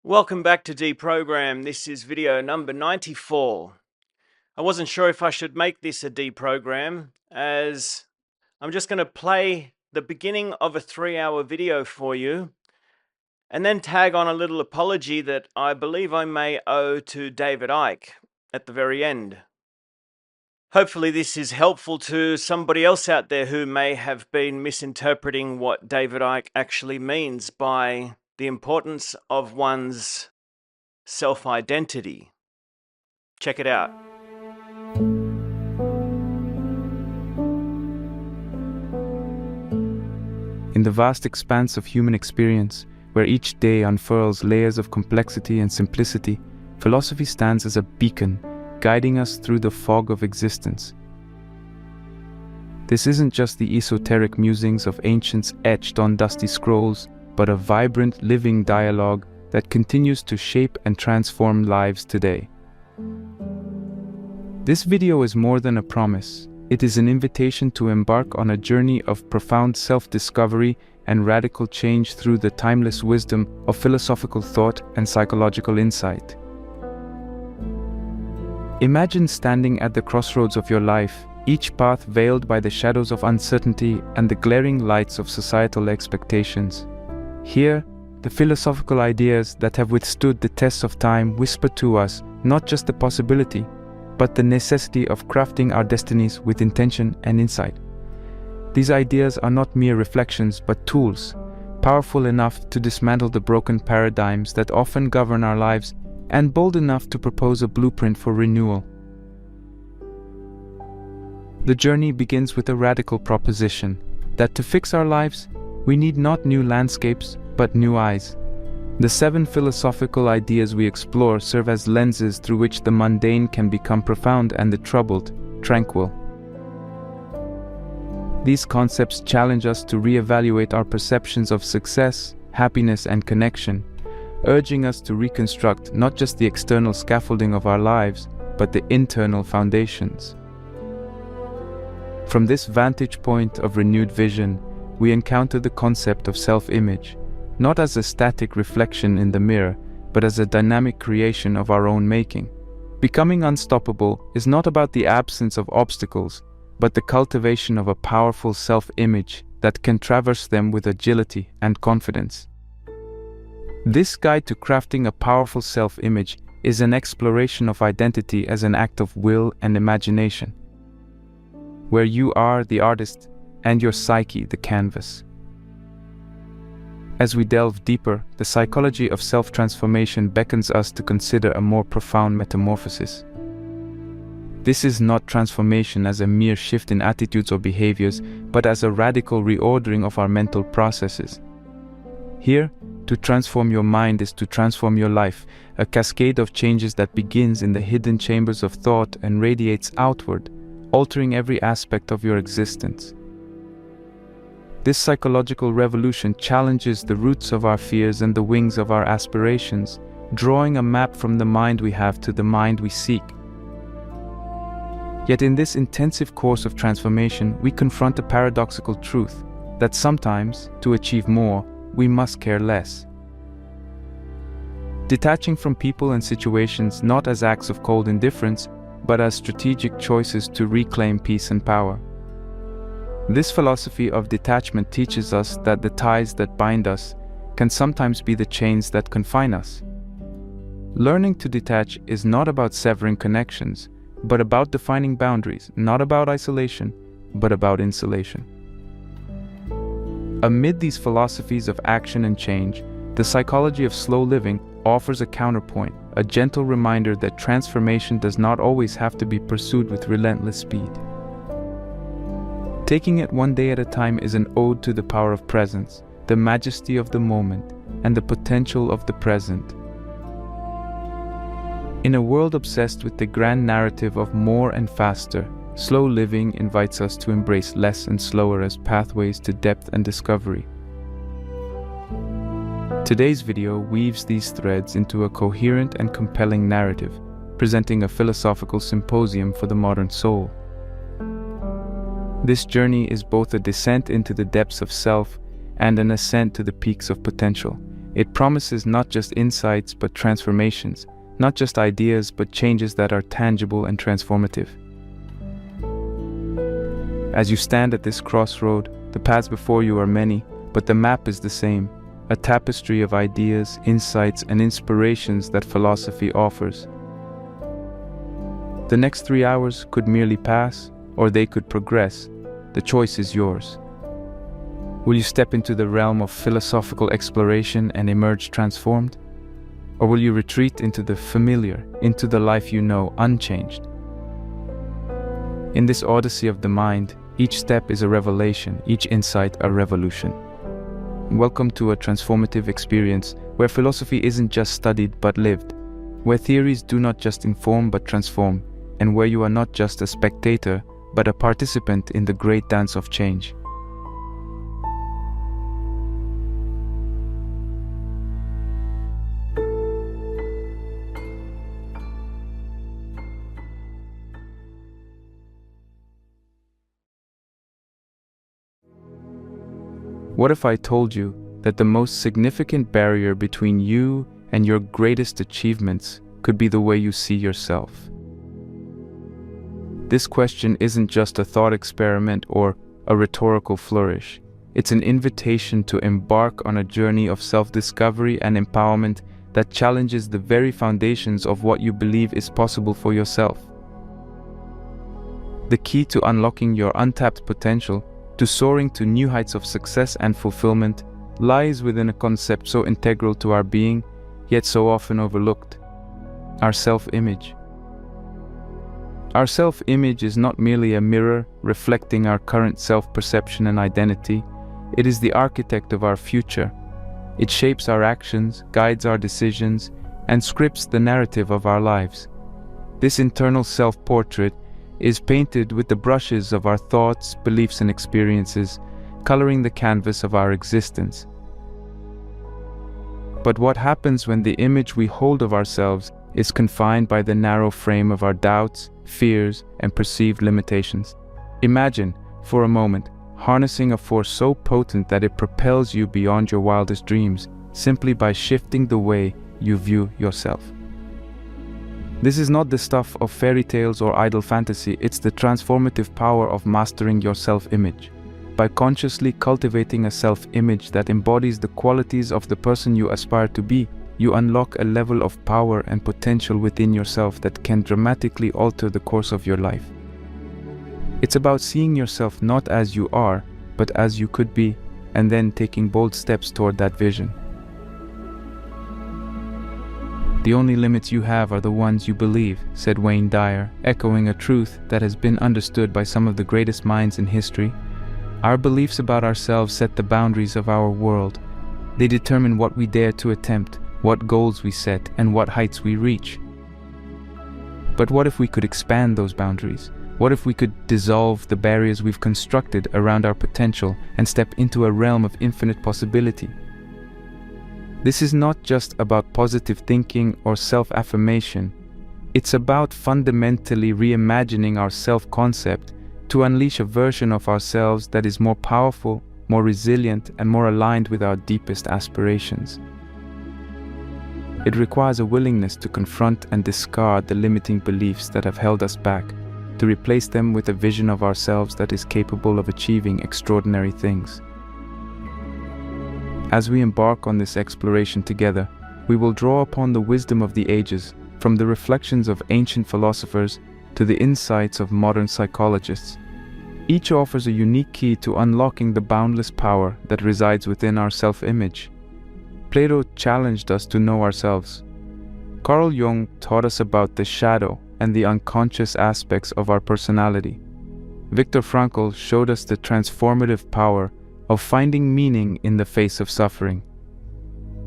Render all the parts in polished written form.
Welcome back to DeProgram. This is video number 94. I wasn't sure if I should make this a DeProgram, as I'm just going to play the beginning of a 3-hour video for you and then tag on a little apology that I believe I may owe to David Icke at the very end. Hopefully this is helpful to somebody else out there who may have been misinterpreting what David Icke actually means by the importance of one's self-identity. Check it out. In the vast expanse of human experience, where each day unfurls layers of complexity and simplicity, philosophy stands as a beacon, guiding us through the fog of existence. This isn't just the esoteric musings of ancients etched on dusty scrolls, but a vibrant, living dialogue that continues to shape and transform lives today. This video is more than a promise. It is an invitation to embark on a journey of profound self-discovery and radical change through the timeless wisdom of philosophical thought and psychological insight. Imagine standing at the crossroads of your life, each path veiled by the shadows of uncertainty and the glaring lights of societal expectations. Here, the philosophical ideas that have withstood the tests of time whisper to us not just the possibility, but the necessity of crafting our destinies with intention and insight. These ideas are not mere reflections, but tools, powerful enough to dismantle the broken paradigms that often govern our lives, and bold enough to propose a blueprint for renewal. The journey begins with a radical proposition that to fix our lives, we need not new landscapes, but new eyes. The 7 philosophical ideas we explore serve as lenses through which the mundane can become profound and the troubled, tranquil. These concepts challenge us to reevaluate our perceptions of success, happiness, and connection, urging us to reconstruct not just the external scaffolding of our lives, but the internal foundations. From this vantage point of renewed vision, we encounter the concept of self-image, not as a static reflection in the mirror, but as a dynamic creation of our own making. Becoming unstoppable is not about the absence of obstacles, but the cultivation of a powerful self-image that can traverse them with agility and confidence. This guide to crafting a powerful self-image is an exploration of identity as an act of will and imagination, where you are the artist and your psyche the canvas. As we delve deeper, the psychology of self-transformation beckons us to consider a more profound metamorphosis. This is not transformation as a mere shift in attitudes or behaviors, but as a radical reordering of our mental processes. Here, to transform your mind is to transform your life, a cascade of changes that begins in the hidden chambers of thought and radiates outward, altering every aspect of your existence. This psychological revolution challenges the roots of our fears and the wings of our aspirations, drawing a map from the mind we have to the mind we seek. Yet in this intensive course of transformation, we confront a paradoxical truth that sometimes, to achieve more, we must care less. Detaching from people and situations not as acts of cold indifference, but as strategic choices to reclaim peace and power. This philosophy of detachment teaches us that the ties that bind us can sometimes be the chains that confine us. Learning to detach is not about severing connections, but about defining boundaries, not about isolation, but about insulation. Amid these philosophies of action and change, the psychology of slow living offers a counterpoint, a gentle reminder that transformation does not always have to be pursued with relentless speed. Taking it one day at a time is an ode to the power of presence, the majesty of the moment, and the potential of the present. In a world obsessed with the grand narrative of more and faster, slow living invites us to embrace less and slower as pathways to depth and discovery. Today's video weaves these threads into a coherent and compelling narrative, presenting a philosophical symposium for the modern soul. This journey is both a descent into the depths of self and an ascent to the peaks of potential, It promises not just insights but transformations, not just ideas but changes that are tangible and transformative. As you stand at this crossroad, the paths before you are many, but the map is the same, a tapestry of ideas, insights, and inspirations that philosophy offers. The next 3 hours could merely pass, or they could progress. The choice is yours. Will you step into the realm of philosophical exploration and emerge transformed? Or will you retreat into the familiar, into the life you know, unchanged? In this odyssey of the mind, each step is a revelation, each insight a revolution. Welcome to a transformative experience where philosophy isn't just studied but lived, where theories do not just inform but transform, and where you are not just a spectator but a participant in the great dance of change. What if I told you that the most significant barrier between you and your greatest achievements could be the way you see yourself? This question isn't just a thought experiment or a rhetorical flourish. It's an invitation to embark on a journey of self-discovery and empowerment that challenges the very foundations of what you believe is possible for yourself. The key to unlocking your untapped potential, to soaring to new heights of success and fulfillment, lies within a concept so integral to our being, yet so often overlooked: our self-image. Our self-image is not merely a mirror reflecting our current self-perception and identity. It is the architect of our future. It shapes our actions, guides our decisions, and scripts the narrative of our lives. This internal self-portrait is painted with the brushes of our thoughts, beliefs, and experiences, coloring the canvas of our existence. But what happens when the image we hold of ourselves is confined by the narrow frame of our doubts, fears, and perceived limitations? Imagine, for a moment, harnessing a force so potent that it propels you beyond your wildest dreams, simply by shifting the way you view yourself. This is not the stuff of fairy tales or idle fantasy, it's the transformative power of mastering your self-image. By consciously cultivating a self-image that embodies the qualities of the person you aspire to be, you unlock a level of power and potential within yourself that can dramatically alter the course of your life. It's about seeing yourself not as you are, but as you could be, and then taking bold steps toward that vision. "The only limits you have are the ones you believe," said Wayne Dyer, echoing a truth that has been understood by some of the greatest minds in history. Our beliefs about ourselves set the boundaries of our world. They determine what we dare to attempt, what goals we set, and what heights we reach. But what if we could expand those boundaries? What if we could dissolve the barriers we've constructed around our potential and step into a realm of infinite possibility? This is not just about positive thinking or self-affirmation. It's about fundamentally reimagining our self-concept to unleash a version of ourselves that is more powerful, more resilient, and more aligned with our deepest aspirations. It requires a willingness to confront and discard the limiting beliefs that have held us back, to replace them with a vision of ourselves that is capable of achieving extraordinary things. As we embark on this exploration together, we will draw upon the wisdom of the ages, from the reflections of ancient philosophers to the insights of modern psychologists. Each offers a unique key to unlocking the boundless power that resides within our self-image. Plato challenged us to know ourselves. Carl Jung taught us about the shadow and the unconscious aspects of our personality. Viktor Frankl showed us the transformative power of finding meaning in the face of suffering.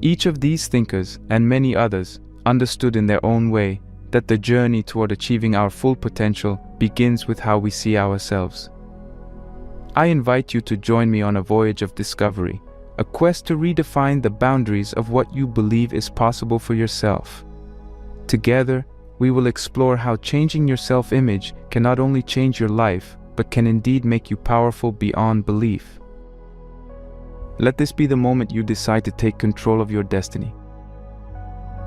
Each of these thinkers, and many others, understood in their own way that the journey toward achieving our full potential begins with how we see ourselves. I invite you to join me on a voyage of discovery, a quest to redefine the boundaries of what you believe is possible for yourself. Together, we will explore how changing your self-image can not only change your life, but can indeed make you powerful beyond belief. Let this be the moment you decide to take control of your destiny.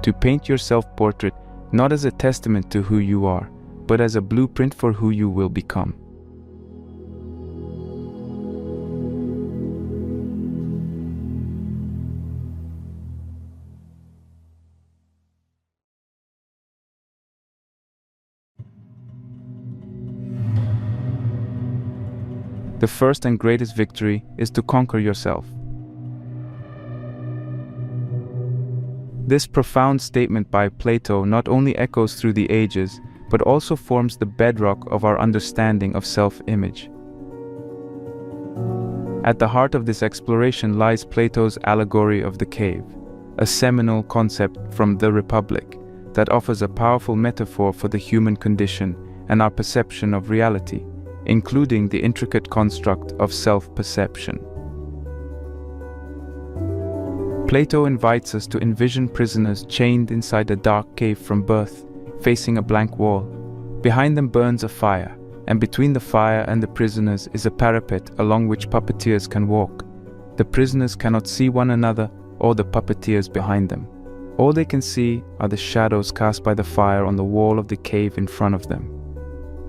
To paint your self-portrait not as a testament to who you are, but as a blueprint for who you will become. The first and greatest victory is to conquer yourself. This profound statement by Plato not only echoes through the ages, but also forms the bedrock of our understanding of self-image. At the heart of this exploration lies Plato's allegory of the cave, a seminal concept from the Republic that offers a powerful metaphor for the human condition and our perception of reality, including the intricate construct of self-perception. Plato invites us to envision prisoners chained inside a dark cave from birth, facing a blank wall. Behind them burns a fire, and between the fire and the prisoners is a parapet along which puppeteers can walk. The prisoners cannot see one another or the puppeteers behind them. All they can see are the shadows cast by the fire on the wall of the cave in front of them.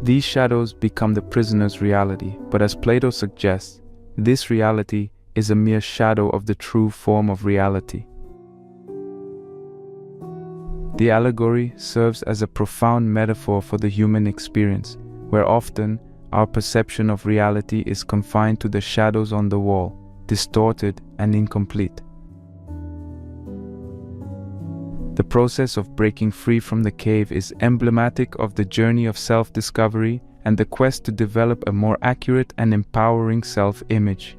These shadows become the prisoner's reality, but as Plato suggests, this reality is a mere shadow of the true form of reality. The allegory serves as a profound metaphor for the human experience, where often our perception of reality is confined to the shadows on the wall, distorted and incomplete. The process of breaking free from the cave is emblematic of the journey of self-discovery and the quest to develop a more accurate and empowering self-image.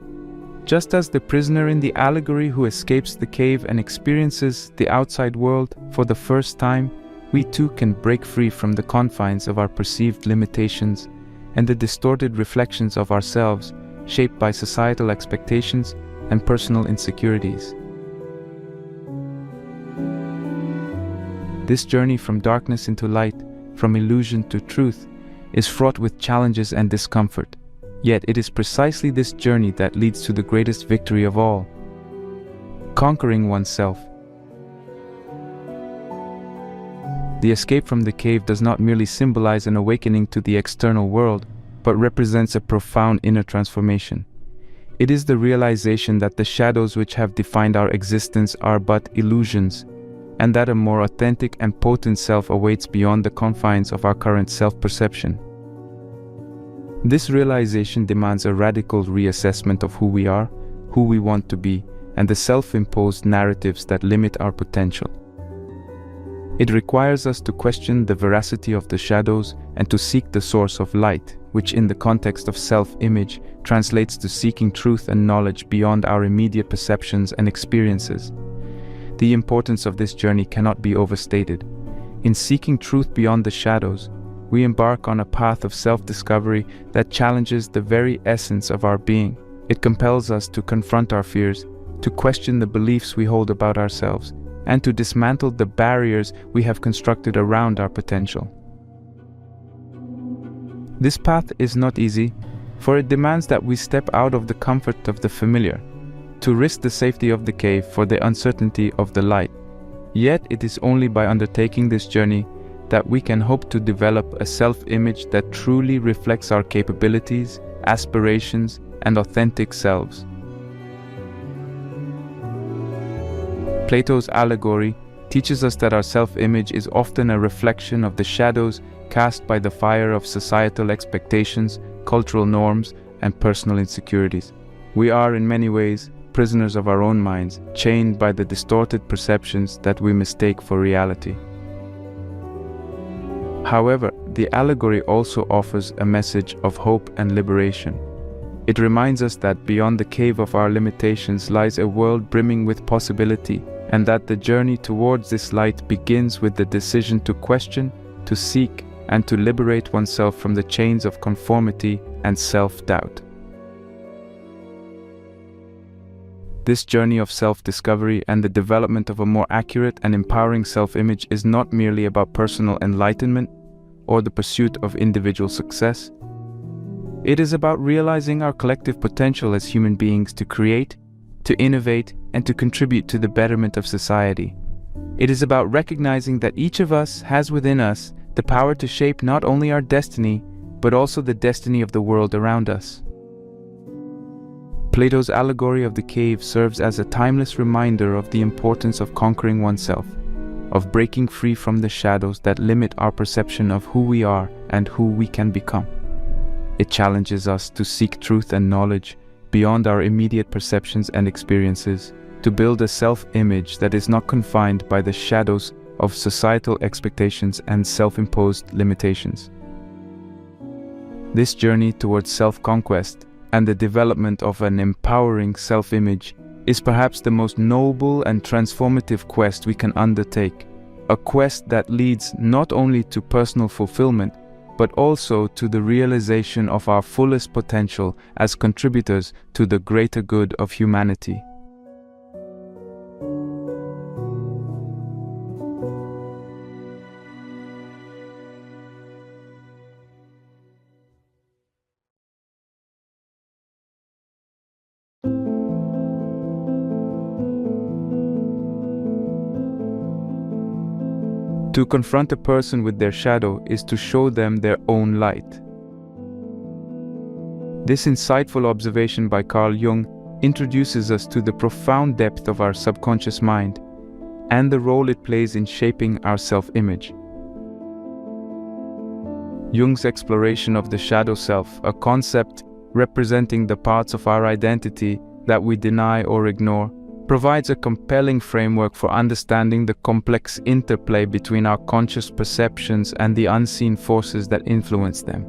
Just as the prisoner in the allegory who escapes the cave and experiences the outside world for the first time, we too can break free from the confines of our perceived limitations and the distorted reflections of ourselves shaped by societal expectations and personal insecurities. This journey from darkness into light, from illusion to truth, is fraught with challenges and discomfort. Yet it is precisely this journey that leads to the greatest victory of all: conquering oneself. The escape from the cave does not merely symbolize an awakening to the external world, but represents a profound inner transformation. It is the realization that the shadows which have defined our existence are but illusions, and that a more authentic and potent self awaits beyond the confines of our current self-perception. This realization demands a radical reassessment of who we are, who we want to be, and the self-imposed narratives that limit our potential. It requires us to question the veracity of the shadows and to seek the source of light, which in the context of self-image translates to seeking truth and knowledge beyond our immediate perceptions and experiences. The importance of this journey cannot be overstated. In seeking truth beyond the shadows, we embark on a path of self-discovery that challenges the very essence of our being. It compels us to confront our fears, to question the beliefs we hold about ourselves, and to dismantle the barriers we have constructed around our potential. This path is not easy, for it demands that we step out of the comfort of the familiar, to risk the safety of the cave for the uncertainty of the light. Yet it is only by undertaking this journey that we can hope to develop a self-image that truly reflects our capabilities, aspirations, and authentic selves. Plato's allegory teaches us that our self-image is often a reflection of the shadows cast by the fire of societal expectations, cultural norms, and personal insecurities. We are, in many ways, prisoners of our own minds, chained by the distorted perceptions that we mistake for reality. However, the allegory also offers a message of hope and liberation. It reminds us that beyond the cave of our limitations lies a world brimming with possibility, and that the journey towards this light begins with the decision to question, to seek, and to liberate oneself from the chains of conformity and self-doubt. This journey of self-discovery and the development of a more accurate and empowering self-image is not merely about personal enlightenment or the pursuit of individual success. It is about realizing our collective potential as human beings to create, to innovate, and to contribute to the betterment of society. It is about recognizing that each of us has within us the power to shape not only our destiny, but also the destiny of the world around us. Plato's allegory of the cave serves as a timeless reminder of the importance of conquering oneself, of breaking free from the shadows that limit our perception of who we are and who we can become. It challenges us to seek truth and knowledge beyond our immediate perceptions and experiences, to build a self-image that is not confined by the shadows of societal expectations and self-imposed limitations. This journey towards self-conquest and the development of an empowering self-image is perhaps the most noble and transformative quest we can undertake, a quest that leads not only to personal fulfillment, but also to the realization of our fullest potential as contributors to the greater good of humanity. To confront a person with their shadow is to show them their own light. This insightful observation by Carl Jung introduces us to the profound depth of our subconscious mind and the role it plays in shaping our self-image. Jung's exploration of the shadow self, a concept representing the parts of our identity that we deny or ignore, provides a compelling framework for understanding the complex interplay between our conscious perceptions and the unseen forces that influence them.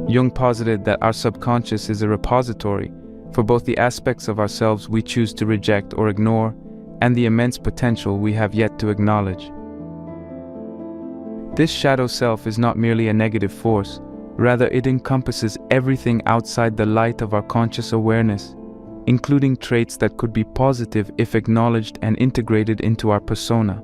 Jung posited that our subconscious is a repository for both the aspects of ourselves we choose to reject or ignore and the immense potential we have yet to acknowledge. This shadow self is not merely a negative force, rather it encompasses everything outside the light of our conscious awareness, including traits that could be positive if acknowledged and integrated into our persona.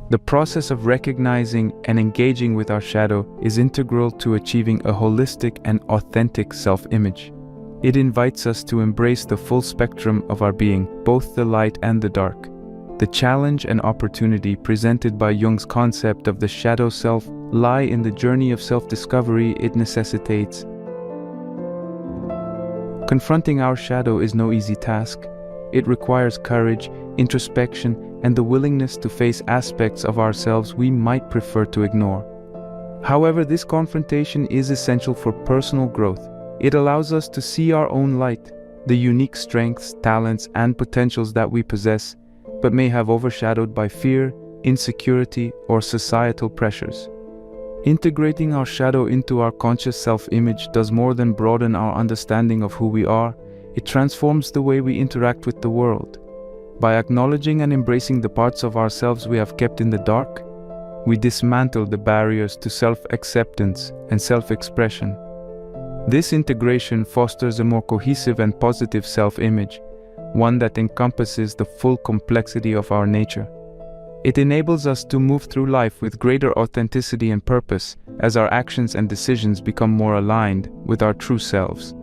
The process of recognizing and engaging with our shadow is integral to achieving a holistic and authentic self-image. It invites us to embrace the full spectrum of our being, both the light and the dark. The challenge and opportunity presented by Jung's concept of the shadow self lie in the journey of self-discovery it necessitates. Confronting our shadow is no easy task. It requires courage, introspection, and the willingness to face aspects of ourselves we might prefer to ignore. However, this confrontation is essential for personal growth. It allows us to see our own light, the unique strengths, talents, and potentials that we possess, but may have overshadowed by fear, insecurity, or societal pressures. Integrating our shadow into our conscious self-image does more than broaden our understanding of who we are. It transforms the way we interact with the world. By acknowledging and embracing the parts of ourselves we have kept in the dark, we dismantle the barriers to self-acceptance and self-expression. This integration fosters a more cohesive and positive self-image, one that encompasses the full complexity of our nature. It enables us to move through life with greater authenticity and purpose as our actions and decisions become more aligned with our true selves.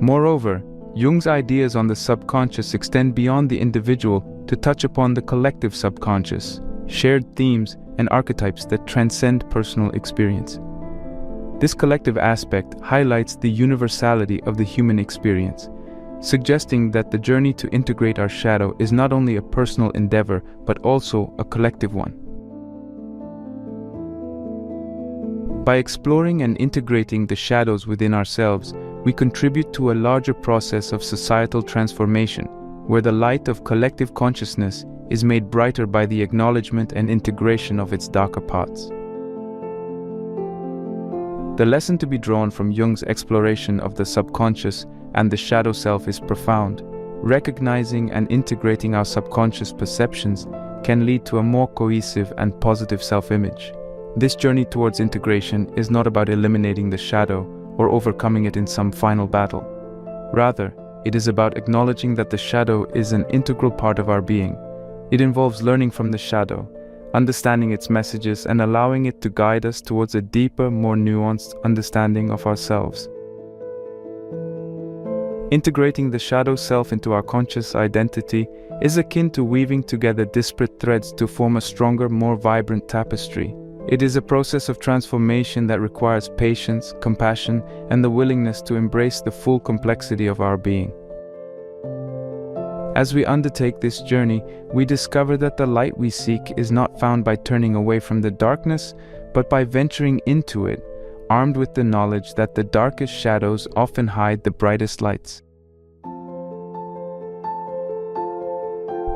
Moreover, Jung's ideas on the subconscious extend beyond the individual to touch upon the collective subconscious, shared themes and archetypes that transcend personal experience. This collective aspect highlights the universality of the human experience, suggesting that the journey to integrate our shadow is not only a personal endeavor, but also a collective one. By exploring and integrating the shadows within ourselves, we contribute to a larger process of societal transformation, where the light of collective consciousness is made brighter by the acknowledgement and integration of its darker parts. The lesson to be drawn from Jung's exploration of the subconscious and the shadow self is profound. Recognizing and integrating our subconscious perceptions can lead to a more cohesive and positive self-image. This journey towards integration is not about eliminating the shadow or overcoming it in some final battle. Rather, it is about acknowledging that the shadow is an integral part of our being. It involves learning from the shadow, understanding its messages and allowing it to guide us towards a deeper, more nuanced understanding of ourselves. Integrating the shadow self into our conscious identity is akin to weaving together disparate threads to form a stronger, more vibrant tapestry. It is a process of transformation that requires patience, compassion, and the willingness to embrace the full complexity of our being. As we undertake this journey, we discover that the light we seek is not found by turning away from the darkness, but by venturing into it, armed with the knowledge that the darkest shadows often hide the brightest lights.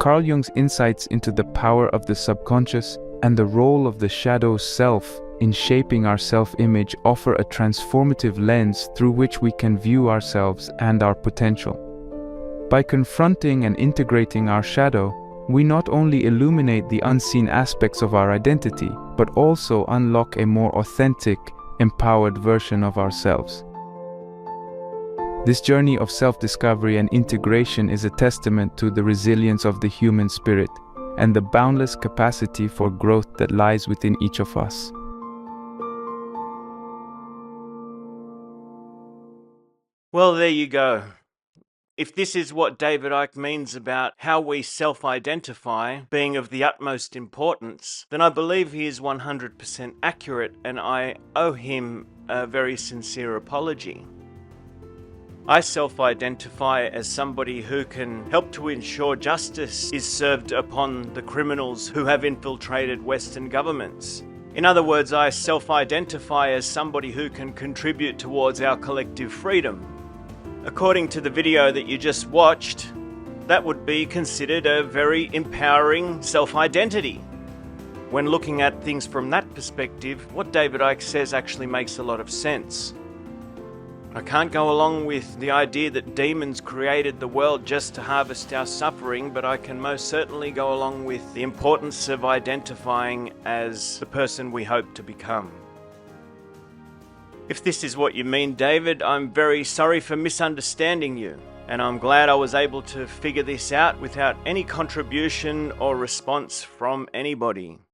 Carl Jung's insights into the power of the subconscious and the role of the shadow self in shaping our self-image offer a transformative lens through which we can view ourselves and our potential. By confronting and integrating our shadow, we not only illuminate the unseen aspects of our identity, but also unlock a more authentic, empowered version of ourselves. This journey of self-discovery and integration is a testament to the resilience of the human spirit and the boundless capacity for growth that lies within each of us. Well, there you go. If this is what David Icke means about how we self-identify being of the utmost importance, then I believe he is 100% accurate, and I owe him a very sincere apology. I self-identify as somebody who can help to ensure justice is served upon the criminals who have infiltrated Western governments. In other words, I self-identify as somebody who can contribute towards our collective freedom. According to the video that you just watched, that would be considered a very empowering self-identity. When looking at things from that perspective, what David Icke says actually makes a lot of sense. I can't go along with the idea that demons created the world just to harvest our suffering, but I can most certainly go along with the importance of identifying as the person we hope to become. If this is what you mean, David, I'm very sorry for misunderstanding you, and I'm glad I was able to figure this out without any contribution or response from anybody.